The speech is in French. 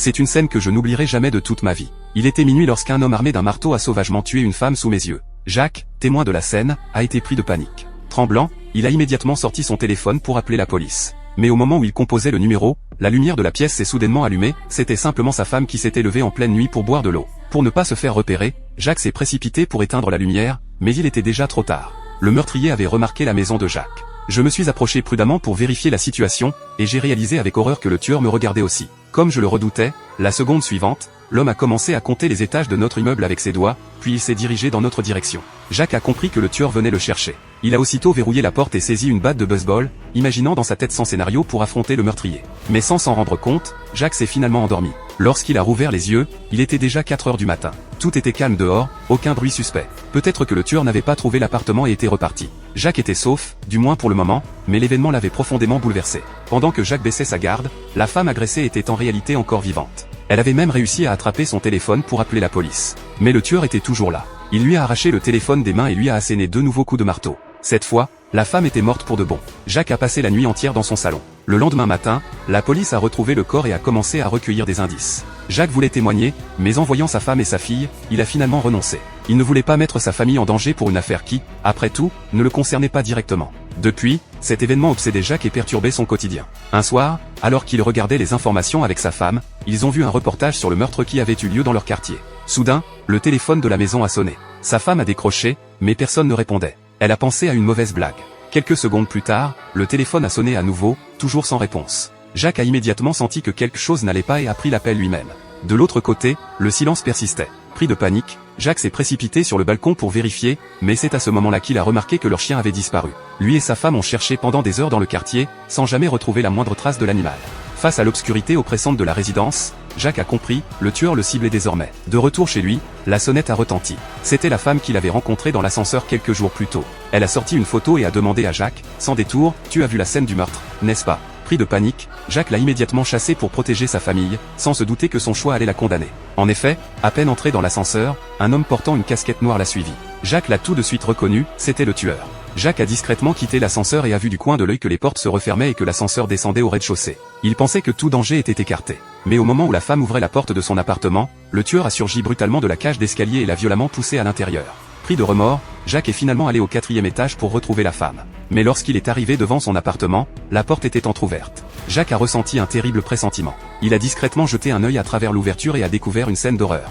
C'est une scène que je n'oublierai jamais de toute ma vie. Il était minuit lorsqu'un homme armé d'un marteau a sauvagement tué une femme sous mes yeux. Jacques, témoin de la scène, a été pris de panique. Tremblant, il a immédiatement sorti son téléphone pour appeler la police. Mais au moment où il composait le numéro, la lumière de la pièce s'est soudainement allumée, c'était simplement sa femme qui s'était levée en pleine nuit pour boire de l'eau. Pour ne pas se faire repérer, Jacques s'est précipité pour éteindre la lumière, mais il était déjà trop tard. Le meurtrier avait remarqué la maison de Jacques. Je me suis approché prudemment pour vérifier la situation, et j'ai réalisé avec horreur que le tueur me regardait aussi. Comme je le redoutais, la seconde suivante, l'homme a commencé à compter les étages de notre immeuble avec ses doigts, puis il s'est dirigé dans notre direction. Jacques a compris que le tueur venait le chercher. Il a aussitôt verrouillé la porte et saisi une batte de baseball, imaginant dans sa tête son scénario pour affronter le meurtrier. Mais sans s'en rendre compte, Jacques s'est finalement endormi. Lorsqu'il a rouvert les yeux, il était déjà 4 heures du matin. Tout était calme dehors, aucun bruit suspect. Peut-être que le tueur n'avait pas trouvé l'appartement et était reparti. Jacques était sauf, du moins pour le moment, mais l'événement l'avait profondément bouleversé. Pendant que Jacques baissait sa garde, la femme agressée était en réalité encore vivante. Elle avait même réussi à attraper son téléphone pour appeler la police. Mais le tueur était toujours là. Il lui a arraché le téléphone des mains et lui a asséné 2 nouveaux coups de marteau. Cette fois, la femme était morte pour de bon. Jacques a passé la nuit entière dans son salon. Le lendemain matin, la police a retrouvé le corps et a commencé à recueillir des indices. Jacques voulait témoigner, mais en voyant sa femme et sa fille, il a finalement renoncé. Il ne voulait pas mettre sa famille en danger pour une affaire qui, après tout, ne le concernait pas directement. Depuis, cet événement obsédait Jacques et perturbait son quotidien. Un soir, alors qu'il regardait les informations avec sa femme, ils ont vu un reportage sur le meurtre qui avait eu lieu dans leur quartier. Soudain, le téléphone de la maison a sonné. Sa femme a décroché, mais personne ne répondait. Elle a pensé à une mauvaise blague. Quelques secondes plus tard, le téléphone a sonné à nouveau, toujours sans réponse. Jacques a immédiatement senti que quelque chose n'allait pas et a pris l'appel lui-même. De l'autre côté, le silence persistait. Pris de panique, Jacques s'est précipité sur le balcon pour vérifier, mais c'est à ce moment-là qu'il a remarqué que leur chien avait disparu. Lui et sa femme ont cherché pendant des heures dans le quartier, sans jamais retrouver la moindre trace de l'animal. Face à l'obscurité oppressante de la résidence, Jacques a compris, le tueur le ciblait désormais. De retour chez lui, la sonnette a retenti. C'était la femme qu'il avait rencontrée dans l'ascenseur quelques jours plus tôt. Elle a sorti une photo et a demandé à Jacques, sans détour, « Tu as vu la scène du meurtre, n'est-ce pas ?» Pris de panique, Jacques l'a immédiatement chassée pour protéger sa famille, sans se douter que son choix allait la condamner. En effet, à peine entré dans l'ascenseur, un homme portant une casquette noire l'a suivi. Jacques l'a tout de suite reconnu, c'était le tueur. Jacques a discrètement quitté l'ascenseur et a vu du coin de l'œil que les portes se refermaient et que l'ascenseur descendait au rez-de-chaussée. Il pensait que tout danger était écarté. Mais au moment où la femme ouvrait la porte de son appartement, le tueur a surgi brutalement de la cage d'escalier et l'a violemment poussé à l'intérieur. Pris de remords, Jacques est finalement allé au 4e étage pour retrouver la femme. Mais lorsqu'il est arrivé devant son appartement, la porte était entrouverte. Jacques a ressenti un terrible pressentiment. Il a discrètement jeté un œil à travers l'ouverture et a découvert une scène d'horreur.